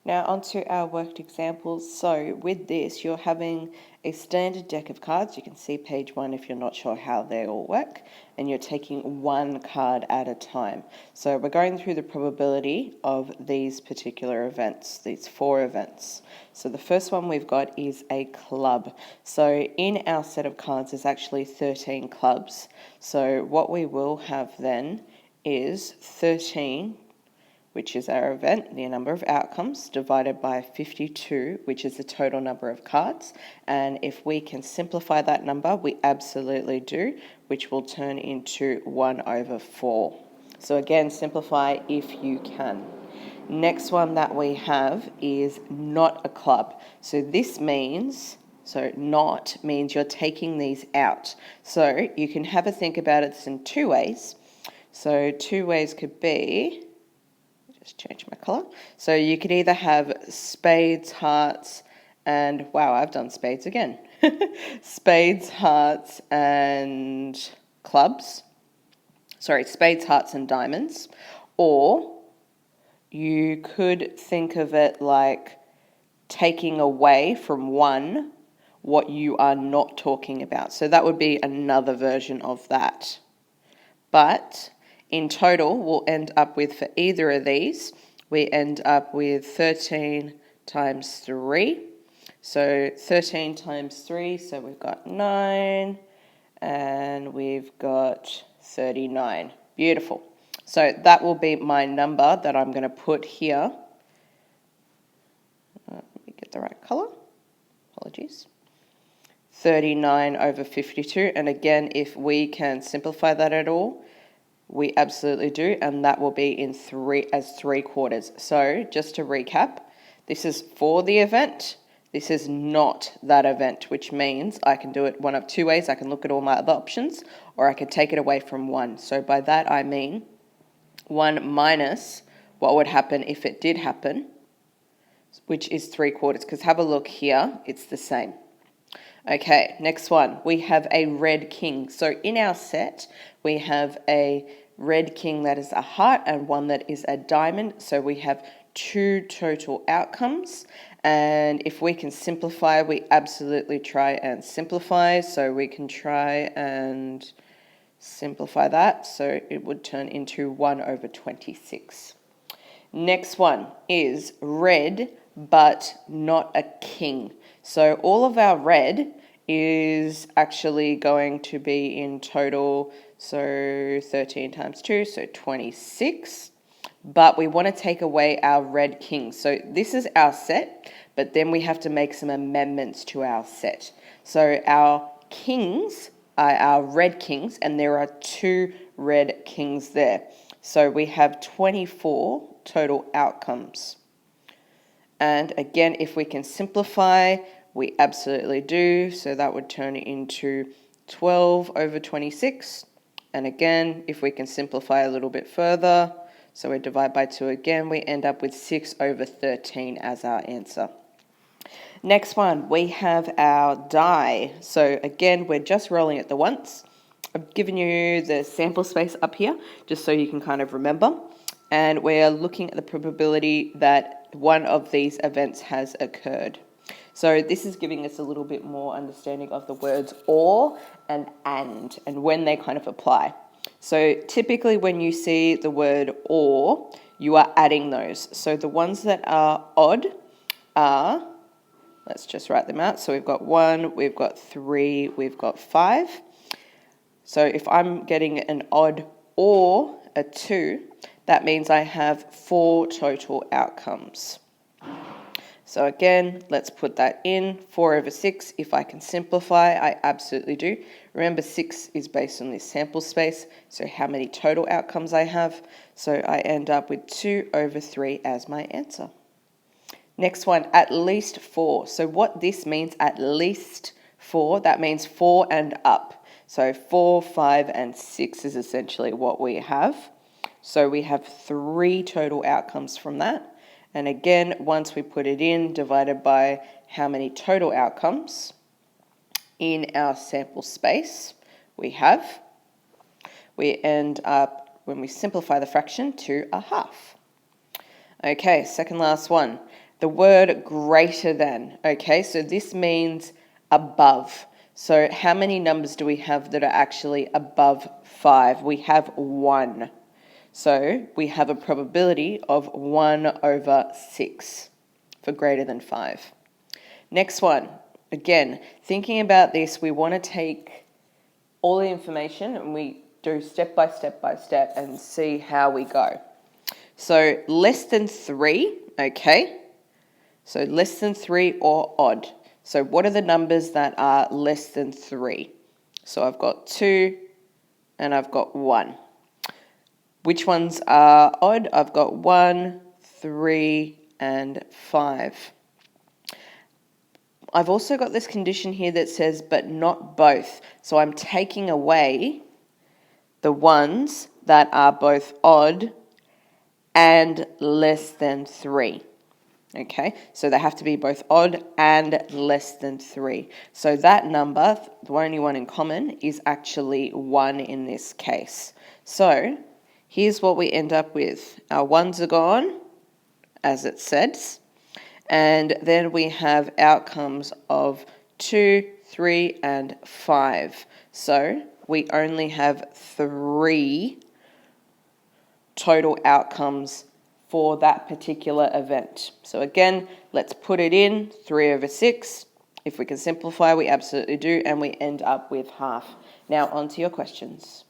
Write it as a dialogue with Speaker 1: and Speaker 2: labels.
Speaker 1: Now onto our worked examples. So with this, you're having a standard deck of cards. You can see page 1 if you're not sure how they all work, and you're taking one card at a time. So we're going through the probability of these particular events, these 4 events. So the first one we've got is a club. So in our set of cards, there's actually 13 clubs. So what we will have then is 13, which is our event, the number of outcomes, divided by 52, which is the total number of cards. And if we can simplify that number, we absolutely do, which will turn into 1/4. So again, simplify if you can. Next one that we have is not a club. So this means, not means you're taking these out. So you can have a think about it in 2 ways. So 2 ways could be, just change my colour. So you could either have spades, hearts, and wow, I've done spades again. Spades, hearts, and clubs. Sorry, spades, hearts, and diamonds. Or you could think of it like taking away from one what you are not talking about. So that would be another version of that. But in total, we'll end up with, for either of these, we end up with 13 times 3. So 13 times 3, so we've got 9, and we've got 39. Beautiful. So that will be my number that I'm going to put here. Let me get the right colour. Apologies. 39/52. And again, if we can simplify that at all, we absolutely do, and that will be in 3 quarters. So just to recap, this is for the event. This is not that event, which means I can do it one of 2 ways. I can look at all my other options, or I can take it away from 1. So by that I mean 1 minus what would happen if it did happen, which is 3 quarters, because have a look here, it's the same. Okay, next one. We have a red king. So in our set, we have a red king that is a heart and one that is a diamond. So we have 2 total outcomes. And if we can simplify, we absolutely try and simplify. So we can try and simplify that. So it would turn into 1/26. Next one is red, but not a king. So all of our red is actually going to be in total, so 13 times 2, so 26. But we want to take away our red king. So this is our set, but then we have to make some amendments to our set. So our kings are our red kings, and there are 2 red kings there. So we have 24 total outcomes. And again, if we can simplify, we absolutely do. So that would turn into 12/26. And again, if we can simplify a little bit further, so we divide by 2 again, we end up with 6/13 as our answer. Next one, we have our die. So again, we're just rolling it the once. I've given you the sample space up here, just so you can kind of remember. And we're looking at the probability that one of these events has occurred. So this is giving us a little bit more understanding of the words or and when they kind of apply. So typically when you see the word or, you are adding those. So the ones that are odd are, let's just write them out. So we've got 1, we've got 3, we've got 5. So if I'm getting an odd or a 2, that means I have 4 total outcomes. So again, let's put that in. 4/6, if I can simplify, I absolutely do. Remember, 6 is based on this sample space, so how many total outcomes I have. So I end up with 2/3 as my answer. Next one, at least 4. So what this means, at least 4, that means 4 and up. So 4, 5, and 6 is essentially what we have. So we have 3 total outcomes from that. And again, once we put it in, divided by how many total outcomes in our sample space we have, we end up, when we simplify the fraction, to 1/2. Okay, second last one. The word greater than, okay, so this means above. So how many numbers do we have that are actually above 5? We have 1. So we have a probability of 1 over 6 for greater than 5. Next one, again, thinking about this, we want to take all the information and we do step by step and see how we go. So less than 3, okay? So less than 3 or odd. So what are the numbers that are less than 3? So I've got 2 and I've got 1. Which ones are odd? I've got 1, 3 and 5. I've also got this condition here that says but not both. So I'm taking away the ones that are both odd and less than 3. Okay, so they have to be both odd and less than 3. So that number, the only one in common, is actually 1 in this case. So here's what we end up with. Our 1s are gone, as it says, and then we have outcomes of 2, 3, and 5. So we only have 3 total outcomes for that particular event. So again, let's put it in, 3 over 6. If we can simplify, we absolutely do, and we end up with half. Now on to your questions.